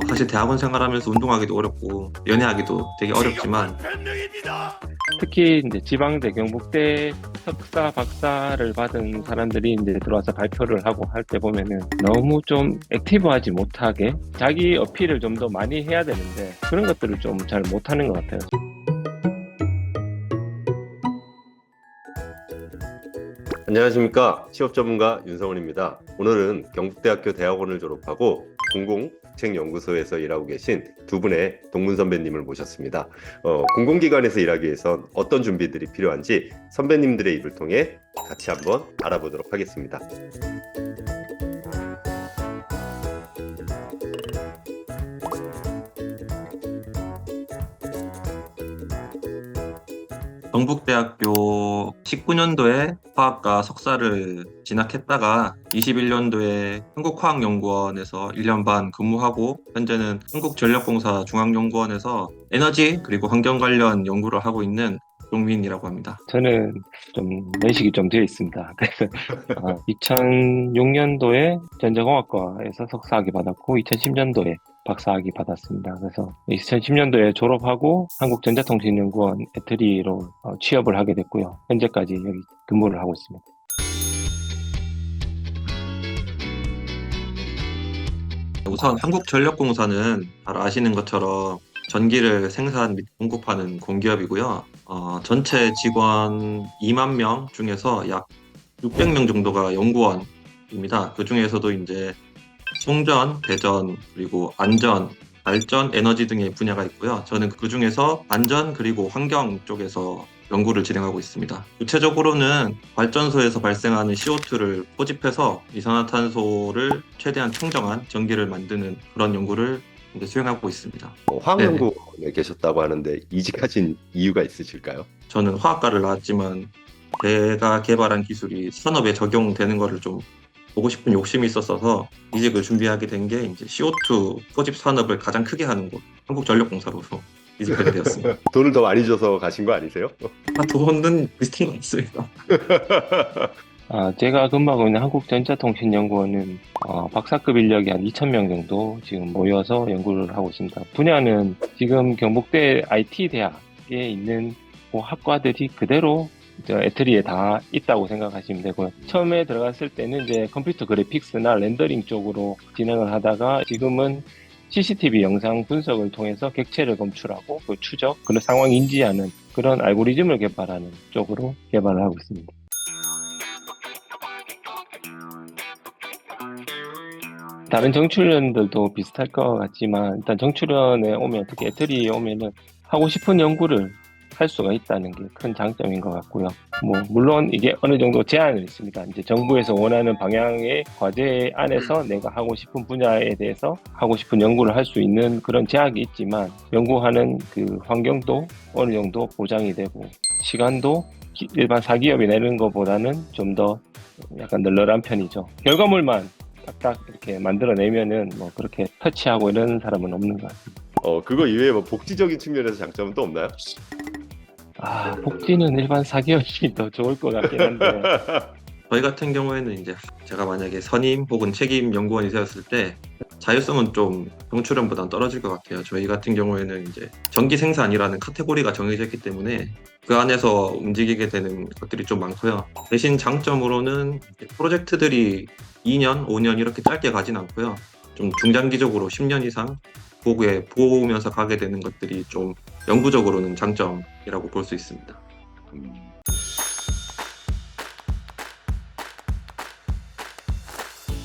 사실 대학원 생활하면서 운동하기도 어렵고 연애하기도 되게 어렵지만 특히 이제 지방대, 경북대 석사, 박사를 받은 사람들이 이제 들어와서 발표를 하고 할 때 보면은 너무 좀 액티브하지 못하게 자기 어필을 좀 더 많이 해야 되는데 그런 것들을 좀 잘 못하는 것 같아요. 안녕하십니까. 취업 전문가 윤성원입니다. 오늘은 경북대학교 대학원을 졸업하고 공공국책연구소에서 일하고 계신 두 분의 동문 선배님을 모셨습니다. 공공기관에서 일하기 위해선 어떤 준비들이 필요한지 선배님들의 입을 통해 같이 한번 알아보도록 하겠습니다. 경북대학교 19년도에 화학과 석사를 진학했다가 21년도에 한국화학연구원에서 1년 반 근무하고 현재는 한국전력공사 중앙연구원에서 에너지 그리고 환경 관련 연구를 하고 있는 용민이라고 합니다. 저는 좀 내식이 좀 되어 있습니다. 그래서 2006년도에 전자공학과에서 석사학위 받았고 2010년도에 박사학위 받았습니다. 그래서 2010년도에 졸업하고 한국전자통신연구원 애트리로 취업을 하게 됐고요. 현재까지 여기 근무를 하고 있습니다. 우선 한국전력공사는 잘 아시는 것처럼 전기를 생산 및 공급하는 공기업이고요. 전체 직원 2만 명 중에서 약 600명 정도가 연구원입니다. 그 중에서도 이제 송전, 대전, 그리고 안전, 발전, 에너지 등의 분야가 있고요. 저는 그 중에서 안전 그리고 환경 쪽에서 연구를 진행하고 있습니다. 구체적으로는 발전소에서 발생하는 CO2를 포집해서 이산화탄소를 최대한 청정한 전기를 만드는 그런 연구를 이제 수행하고 있습니다. 화학연구원에 계셨다고 하는데 이직하신 이유가 있으실까요? 저는 화학과를 나왔지만 제가 개발한 기술이 산업에 적용되는 거를 좀 보고 싶은 욕심이 있었어서 이직을 준비하게 된 게 이제 CO2 포집 산업을 가장 크게 하는 곳 한국전력공사로서 이직하게 되었습니다. 돈을 더 많이 줘서 가신 거 아니세요? 돈은 비슷한 것 같습니다. 제가 근무하고 있는 한국전자통신연구원은 박사급 인력이 한 2,000명 정도 지금 모여서 연구를 하고 있습니다. 분야는 지금 경북대 IT 대학에 있는 그 학과들이 그대로 애트리에 다 있다고 생각하시면 되고요. 처음에 들어갔을 때는 이제 컴퓨터 그래픽스나 렌더링 쪽으로 진행을 하다가 지금은 CCTV 영상 분석을 통해서 객체를 검출하고 그 추적, 그런 상황 인지하는 그런 알고리즘을 개발하는 쪽으로 개발을 하고 있습니다. 다른 정출연들도 비슷할 것 같지만 일단 정출연에 오면 특히 애트리에 오면은 하고 싶은 연구를 할 수가 있다는 게 큰 장점인 것 같고요. 물론 이게 어느 정도 제한은 있습니다. 이제 정부에서 원하는 방향의 과제 안에서 내가 하고 싶은 분야에 대해서 하고 싶은 연구를 할 수 있는 그런 제약이 있지만 연구하는 그 환경도 어느 정도 보장이 되고 시간도 일반 사기업이 내는 것보다는 좀 더 약간 널널한 편이죠. 결과물만 딱딱 이렇게 만들어내면은 그렇게 터치하고 이런 사람은 없는 것 같습니다. 그거 이외에 복지적인 측면에서 장점은 또 없나요? 복지는 일반 사기업이 더 좋을 것 같긴 한데 저희 같은 경우에는 이제 제가 만약에 선임 혹은 책임 연구원이 되었을 때 자율성은 좀 정출연보다는 떨어질 것 같아요. 저희 같은 경우에는 이제 전기 생산이라는 카테고리가 정해져 있기 때문에 그 안에서 움직이게 되는 것들이 좀 많고요. 대신 장점으로는 프로젝트들이 2년, 5년 이렇게 짧게 가진 않고요. 좀 중장기적으로 10년 이상 보면서 가게 되는 것들이 좀 영구적으로는 장점이라고 볼 수 있습니다.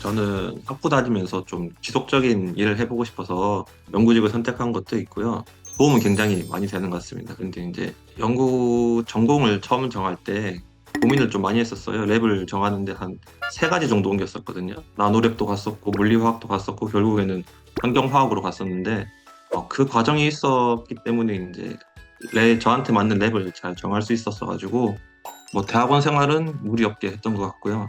저는 학부 다니면서 좀 지속적인 일을 해보고 싶어서 연구직을 선택한 것도 있고요. 도움은 굉장히 많이 되는 것 같습니다. 근데 이제 연구 전공을 처음 정할 때 고민을 좀 많이 했었어요. 랩을 정하는데 한 3가지 정도 옮겼었거든요. 나노랩도 갔었고 물리화학도 갔었고 결국에는 환경화학으로 갔었는데 그 과정이 있었기 때문에 이제 저한테 맞는 랩을 잘 정할 수 있었어가지고 대학원 생활은 무리 없게 했던 것 같고요.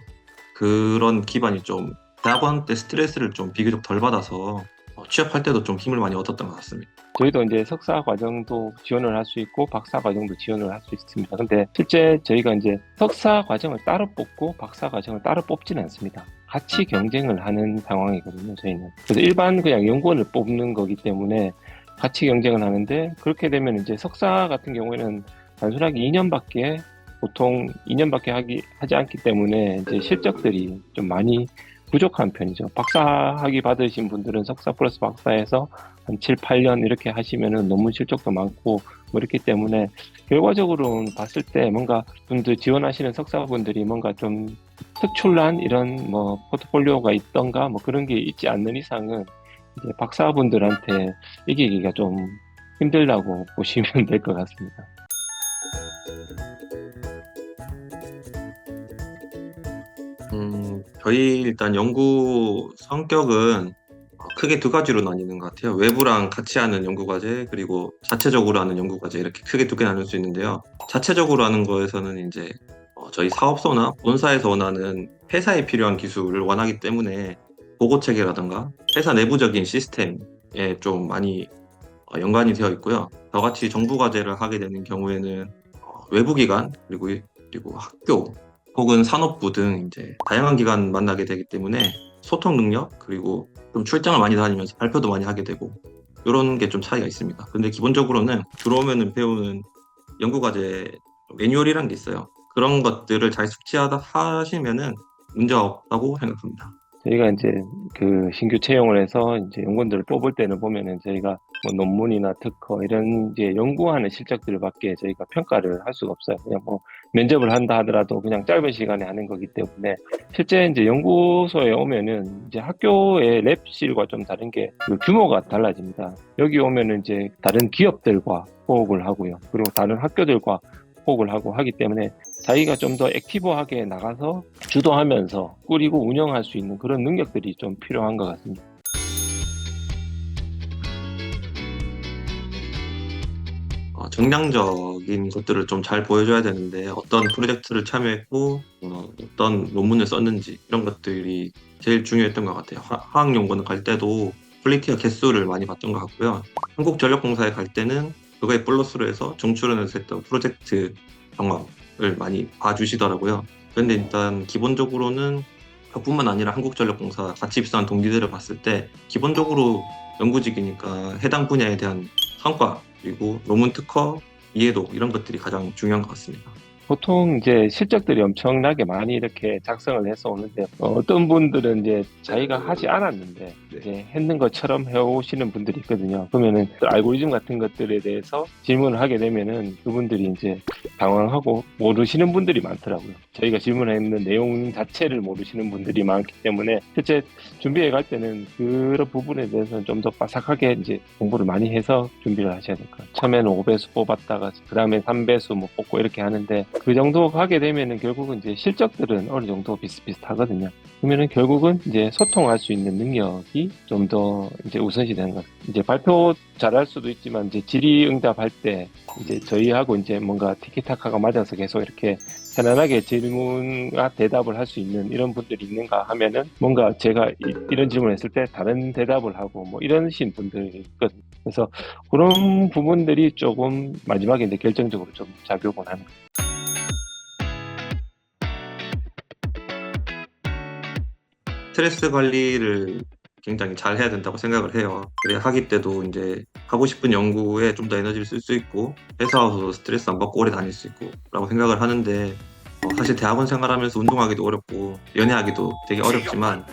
그런 기반이 좀 대학원 때 스트레스를 좀 비교적 덜 받아서 취업할 때도 좀 힘을 많이 얻었던 것 같습니다. 저희도 이제 석사 과정도 지원을 할 수 있고 박사 과정도 지원을 할 수 있습니다. 근데 실제 저희가 이제 석사 과정을 따로 뽑고 박사 과정을 따로 뽑지는 않습니다. 같이 경쟁을 하는 상황이거든요, 저희는. 그래서 일반 그냥 연구원을 뽑는 거기 때문에 같이 경쟁을 하는데, 그렇게 되면 이제 석사 같은 경우에는 단순하게 2년밖에 보통 2년밖에 하지 않기 때문에 이제 실적들이 좀 많이 부족한 편이죠. 박사 학위 받으신 분들은 석사 플러스 박사에서 한 7, 8년 이렇게 하시면은 논문 실적도 많고 뭐 이렇기 때문에 결과적으로 봤을 때 뭔가 분들 지원하시는 석사분들이 뭔가 좀 특출난 이런 뭐 포트폴리오가 있던가 뭐 그런 게 있지 않는 이상은 이제 박사분들한테 이기기가 좀 힘들다고 보시면 될 것 같습니다. 저희 일단 연구 성격은 크게 두 가지로 나뉘는 것 같아요. 외부랑 같이 하는 연구과제, 그리고 자체적으로 하는 연구과제, 이렇게 크게 두 개 나눌 수 있는데요. 자체적으로 하는 거에서는 이제 저희 사업소나 본사에서 원하는 회사에 필요한 기술을 원하기 때문에 보고 체계라든가 회사 내부적인 시스템에 좀 많이 연관이 되어 있고요. 저같이 정부 과제를 하게 되는 경우에는 외부 기관, 그리고 학교 혹은 산업부 등 이제 다양한 기관 만나게 되기 때문에 소통 능력, 그리고 좀 출장을 많이 다니면서 발표도 많이 하게 되고 이런 게 좀 차이가 있습니다. 근데 기본적으로는 들어오면은 배우는 연구과제 매뉴얼이라는 게 있어요. 그런 것들을 잘 숙지하다 하시면은 문제가 없다고 생각합니다. 저희가 이제 그 신규 채용을 해서 이제 연구원들을 뽑을 때는 보면은 저희가 뭐 논문이나 특허 이런 이제 연구하는 실적들밖에 저희가 평가를 할 수가 없어요. 그냥 뭐 면접을 한다 하더라도 그냥 짧은 시간에 하는 거기 때문에 실제 이제 연구소에 오면은 이제 학교의 랩실과 좀 다른 게 그 규모가 달라집니다. 여기 오면은 이제 다른 기업들과 호흡을 하고요. 그리고 다른 학교들과 호흡을 하고 하기 때문에 자기가 좀 더 액티브하게 나가서 주도하면서 꾸리고 운영할 수 있는 그런 능력들이 좀 필요한 것 같습니다. 정량적인 것들을 좀 잘 보여줘야 되는데 어떤 프로젝트를 참여했고 어떤 논문을 썼는지 이런 것들이 제일 중요했던 것 같아요. 화학연구원 갈 때도 퀄리티와 개수를 많이 봤던 것 같고요. 한국전력공사에 갈 때는 그거에 플러스로 해서 정출원에서 했던 프로젝트 경험을 많이 봐주시더라고요. 그런데 일단 기본적으로는 저뿐만 아니라 한국전력공사 같이 입사한 동기들을 봤을 때 기본적으로 연구직이니까 해당 분야에 대한 성과, 그리고 논문 특허, 이해도 이런 것들이 가장 중요한 것 같습니다. 보통 이제 실적들이 엄청나게 많이 이렇게 작성을 해서 오는데 어떤 분들은 이제 자기가 하지 않았는데 이제 했는 것처럼 해오시는 분들이 있거든요. 그러면은 또 알고리즘 같은 것들에 대해서 질문을 하게 되면은 그분들이 이제 당황하고 모르시는 분들이 많더라고요. 저희가 질문했는 내용 자체를 모르시는 분들이 많기 때문에 실제 준비해 갈 때는 그런 부분에 대해서는 좀 더 빠삭하게 이제 공부를 많이 해서 준비를 하셔야 될 것 같아요. 처음에는 5배수 뽑았다가 그 다음에 3배수 뭐 뽑고 이렇게 하는데 그 정도 하게 되면은 결국은 이제 실적들은 어느 정도 비슷비슷하거든요. 그러면은 결국은 이제 소통할 수 있는 능력이 좀 더 이제 우선시 되는 것 같아요. 이제 발표 잘할 수도 있지만 이제 질의응답할 때 이제 저희하고 이제 뭔가 티키타카가 맞아서 계속 이렇게 편안하게 질문과 대답을 할 수 있는 이런 분들이 있는가 하면은 뭔가 제가 이런 질문을 했을 때 다른 대답을 하고 뭐 이러신 분들이 있거든요. 그래서 그런 부분들이 조금 마지막에 이제 결정적으로 좀 작용을 하는 거예요. 스트레스 관리를 굉장히 잘 해야 된다고 생각을 해요. 그래 학위 때도 이제 하고 싶은 연구에 좀 더 에너지를 쓸 수 있고 회사 와서도 스트레스 안 받고 오래 다닐 수 있고 라고 생각을 하는데 사실 대학원 생활하면서 운동하기도 어렵고 연애하기도 되게 어렵지만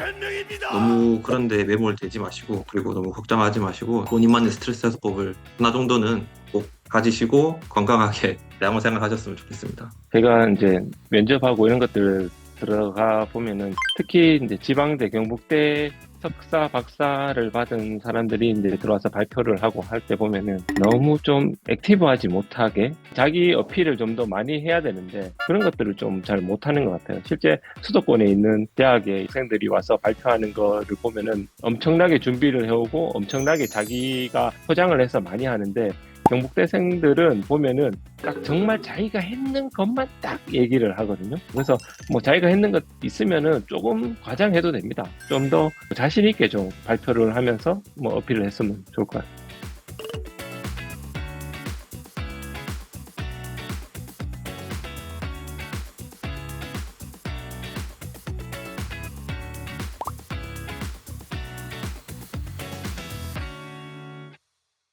너무 그런데 매몰되지 마시고 그리고 너무 걱정하지 마시고 본인만의 스트레스 해소법을 하나 정도는 꼭 가지시고 건강하게 대학원 생활 하셨으면 좋겠습니다. 제가 이제 면접하고 이런 것들 들어가 보면은 특히 이제 지방대, 경북대 석사, 박사를 받은 사람들이 이제 들어와서 발표를 하고 할 때 보면은 너무 좀 액티브하지 못하게 자기 어필을 좀 더 많이 해야 되는데 그런 것들을 좀 잘 못하는 것 같아요. 실제 수도권에 있는 대학의 학생들이 와서 발표하는 거를 보면은 엄청나게 준비를 해오고 엄청나게 자기가 포장을 해서 많이 하는데 경북대생들은 보면은 딱 정말 자기가 했는 것만 딱 얘기를 하거든요. 그래서 뭐 자기가 했는 것 있으면은 조금 과장해도 됩니다. 좀 더 자신 있게 좀 발표를 하면서 뭐 어필을 했으면 좋을 것 같아요.